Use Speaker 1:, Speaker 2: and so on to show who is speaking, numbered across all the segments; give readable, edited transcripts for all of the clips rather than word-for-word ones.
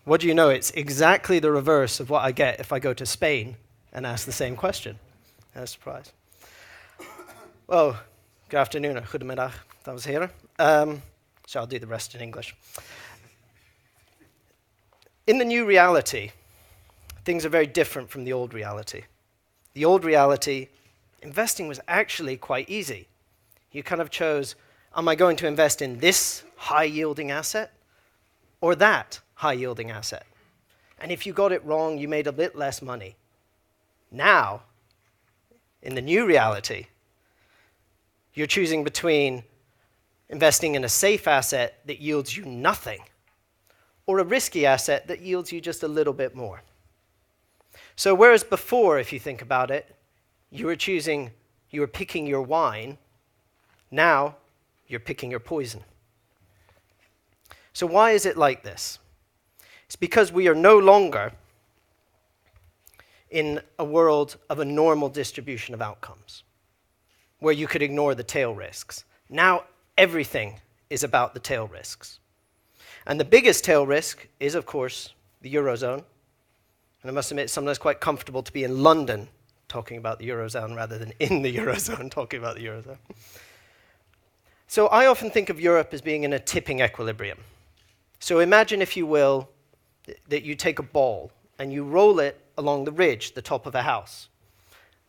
Speaker 1: What do you know? It's exactly the reverse of what I get if I go to Spain and ask the same question. No surprise. Well, good afternoon, or goedemiddag, dames en heren. So I'll do the rest in English. In the new reality, things are very different from the old reality. The old reality, investing was actually quite easy. You kind of chose, am I going to invest in this high-yielding asset or that high-yielding asset? And if you got it wrong, you made a bit less money. Now, in the new reality, you're choosing between investing in a safe asset that yields you nothing or a risky asset that yields you just a little bit more. So whereas before, if you think about it, you were picking your wine, now you're picking your poison. So why is it like this? It's because we are no longer in a world of a normal distribution of outcomes, where you could ignore the tail risks. Now everything is about the tail risks. And the biggest tail risk is, of course, the Eurozone. And I must admit, it's sometimes quite comfortable to be in London talking about the Eurozone rather than in the Eurozone talking about the Eurozone. So I often think of Europe as being in a tipping equilibrium. So imagine, if you will, that you take a ball and you roll it along the ridge, the top of a house.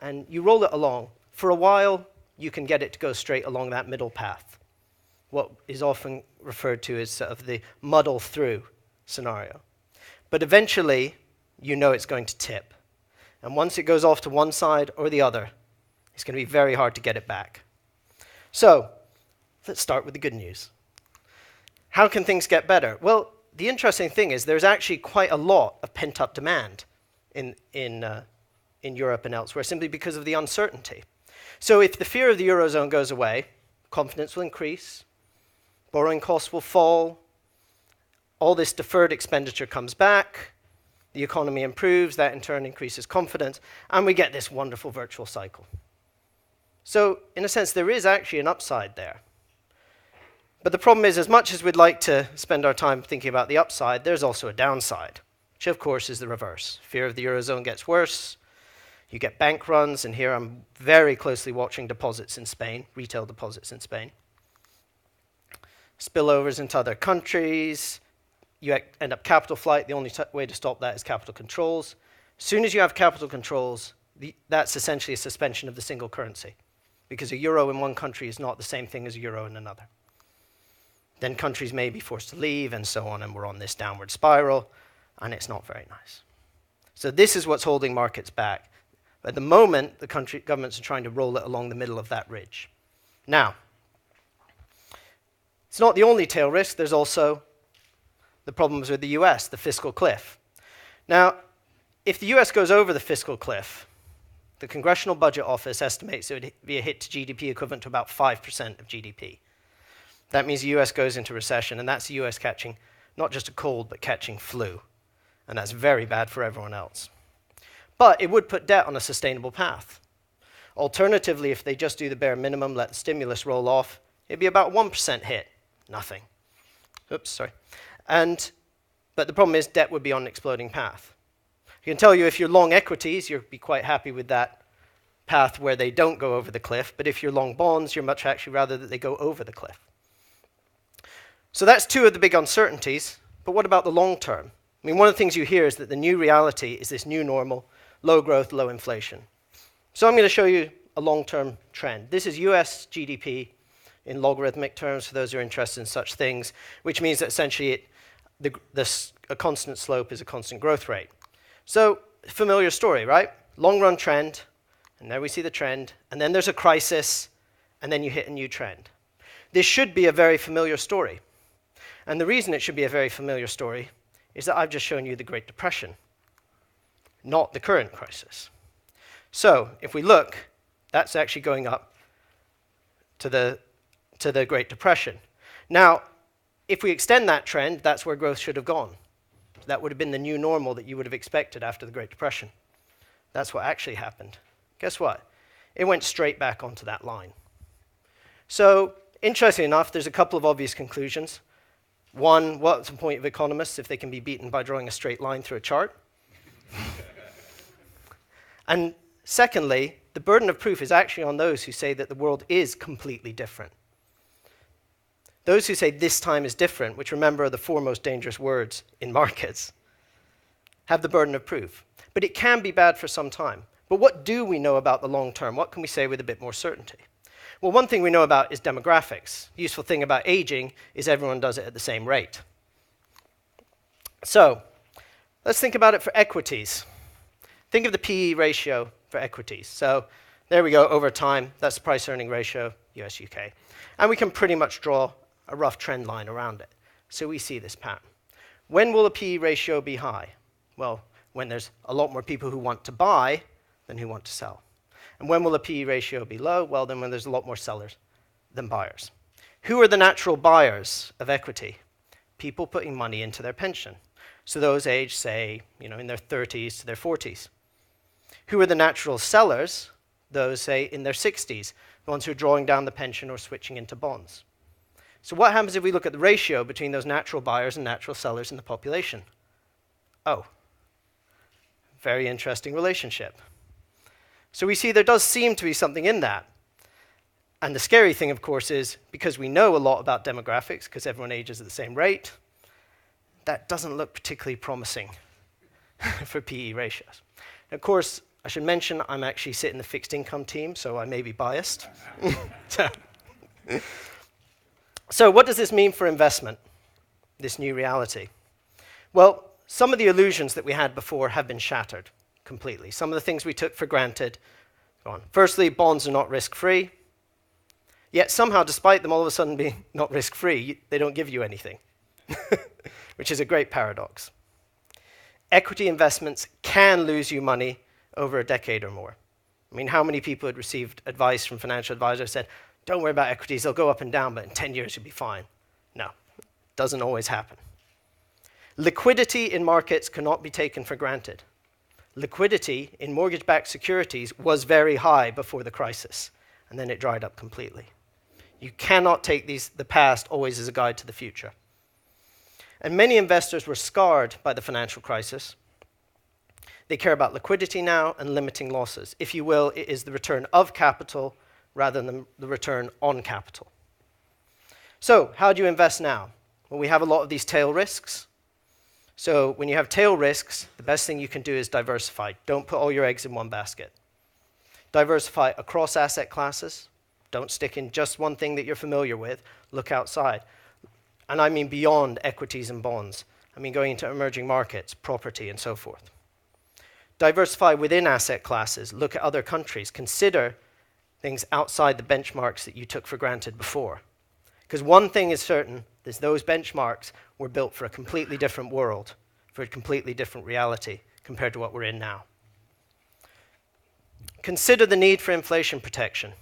Speaker 1: And you roll it along. For a while, you can get it to go straight along that middle path, what is often referred to as sort of the muddle-through scenario. But eventually, you know it's going to tip. And once it goes off to one side or the other, it's going to be very hard to get it back. So, let's start with the good news. How can things get better? Well, the interesting thing is there's actually quite a lot of pent-up demand in Europe and elsewhere, simply because of the uncertainty. So if the fear of the Eurozone goes away, confidence will increase, borrowing costs will fall, all this deferred expenditure comes back, the economy improves, that in turn increases confidence, and we get this wonderful virtual cycle. So, in a sense, there is actually an upside there. But the problem is, as much as we'd like to spend our time thinking about the upside, there's also a downside, which of course is the reverse. Fear of the Eurozone gets worse, you get bank runs, and here I'm very closely watching deposits in Spain, retail deposits in Spain. Spillovers into other countries, you end up capital flight. The only way to stop that is capital controls. As soon as you have capital controls, that's essentially a suspension of the single currency, because a euro in one country is not the same thing as a euro in another. Then countries may be forced to leave and so on, and we're on this downward spiral, and it's not very nice. So this is what's holding markets back. At the moment, the governments are trying to roll it along the middle of that ridge. Now, it's not the only tail risk. There's also the problems with the US, the fiscal cliff. Now, if the US goes over the fiscal cliff, the Congressional Budget Office estimates it would be a hit to GDP equivalent to about 5% of GDP. That means the US goes into recession, and that's the US catching not just a cold, but catching flu. And that's very bad for everyone else. But it would put debt on a sustainable path. Alternatively, if they just do the bare minimum, let the stimulus roll off, it'd be about 1% hit. Nothing. Oops, sorry. But the problem is debt would be on an exploding path. I can tell you if you're long equities, you'll be quite happy with that path where they don't go over the cliff. But if you're long bonds, you're much actually rather that they go over the cliff. So that's two of the big uncertainties. But what about the long term? I mean, one of the things you hear is that the new reality is this new normal, low growth, low inflation. So I'm going to show you a long-term trend. This is US GDP in logarithmic terms for those who are interested in such things, which means that essentially a constant slope is a constant growth rate. So, familiar story, right? Long-run trend, and there we see the trend, and then there's a crisis, and then you hit a new trend. This should be a very familiar story. And the reason it should be a very familiar story is that I've just shown you the Great Depression, not the current crisis. So, if we look, that's actually going up to the Great Depression. Now, if we extend that trend, that's where growth should have gone. That would have been the new normal that you would have expected after the Great Depression. That's what actually happened. Guess what? It went straight back onto that line. So, interestingly enough, there's a couple of obvious conclusions. One, what's the point of economists if they can be beaten by drawing a straight line through a chart? And secondly, the burden of proof is actually on those who say that the world is completely different. Those who say this time is different, which remember are the four most dangerous words in markets, have the burden of proof. But it can be bad for some time. But what do we know about the long term? What can we say with a bit more certainty? Well, one thing we know about is demographics. The useful thing about aging is everyone does it at the same rate. So let's think about it for equities. Think of the PE ratio for equities. So there we go, over time. That's the price-earning ratio, US, UK. And we can pretty much draw a rough trend line around it. So we see this pattern. When will a PE ratio be high? Well, when there's a lot more people who want to buy than who want to sell. And when will the PE ratio be low? Well, then when there's a lot more sellers than buyers. Who are the natural buyers of equity? People putting money into their pension. So those aged, say, in their 30s to their 40s. Who are the natural sellers? Those, say, in their 60s, the ones who are drawing down the pension or switching into bonds. So what happens if we look at the ratio between those natural buyers and natural sellers in the population? Oh, very interesting relationship. So we see there does seem to be something in that. And the scary thing, of course, is because we know a lot about demographics, because everyone ages at the same rate, that doesn't look particularly promising for PE ratios. Of course, I should mention I'm actually sit in the fixed income team, so I may be biased. So what does this mean for investment, this new reality? Well, some of the illusions that we had before have been shattered completely. Some of the things we took for granted, gone. Firstly, bonds are not risk-free. Yet somehow, despite them all of a sudden being not risk-free, they don't give you anything, which is a great paradox. Equity investments can lose you money over a decade or more. I mean, how many people had received advice from financial advisors said, don't worry about equities, they'll go up and down, but in 10 years you'll be fine. No, it doesn't always happen. Liquidity in markets cannot be taken for granted. Liquidity in mortgage-backed securities was very high before the crisis, and then it dried up completely. You cannot take the past always as a guide to the future. And many investors were scarred by the financial crisis. They care about liquidity now and limiting losses. If you will, it is the return of capital rather than the return on capital. So how do you invest now? Well, we have a lot of these tail risks. So when you have tail risks, the best thing you can do is diversify. Don't put all your eggs in one basket. Diversify across asset classes. Don't stick in just one thing that you're familiar with. Look outside. And I mean beyond equities and bonds. I mean going into emerging markets, property, and so forth. Diversify within asset classes. Look at other countries. Consider things outside the benchmarks that you took for granted before. Because one thing is certain, is those benchmarks were built for a completely different world, for a completely different reality compared to what we're in now. Consider the need for inflation protection.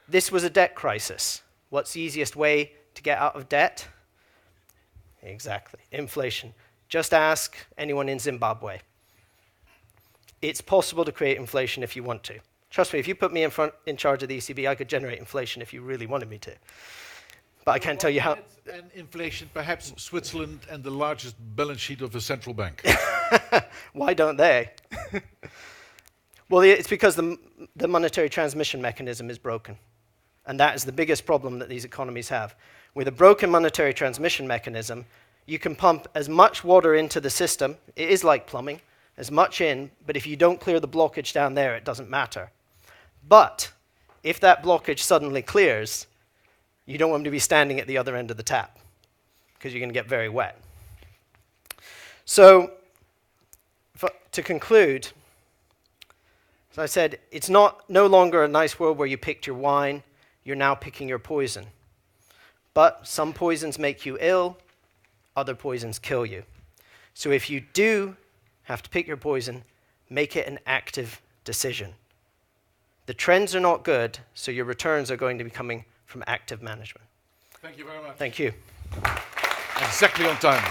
Speaker 1: This was a debt crisis. What's the easiest way to get out of debt? Exactly, inflation. Just ask anyone in Zimbabwe. It's possible to create inflation if you want to. Trust me, if you put me in charge of the ECB, I could generate inflation if you really wanted me to. But I can't tell you how.
Speaker 2: And inflation, perhaps Switzerland and the largest balance sheet of a central bank.
Speaker 1: Why don't they? Well, it's because the monetary transmission mechanism is broken. And that is the biggest problem that these economies have. With a broken monetary transmission mechanism, you can pump as much water into the system, it is like plumbing, as much in, but if you don't clear the blockage down there, it doesn't matter. But if that blockage suddenly clears, you don't want them to be standing at the other end of the tap, because you're going to get very wet. So, to conclude, as I said, it's no longer a nice world where you picked your wine, you're now picking your poison. But some poisons make you ill, other poisons kill you. So if you do have to pick your poison, make it an active decision. The trends are not good, so your returns are going to be coming from active management.
Speaker 2: Thank you very much.
Speaker 1: Thank you.
Speaker 2: Exactly on time.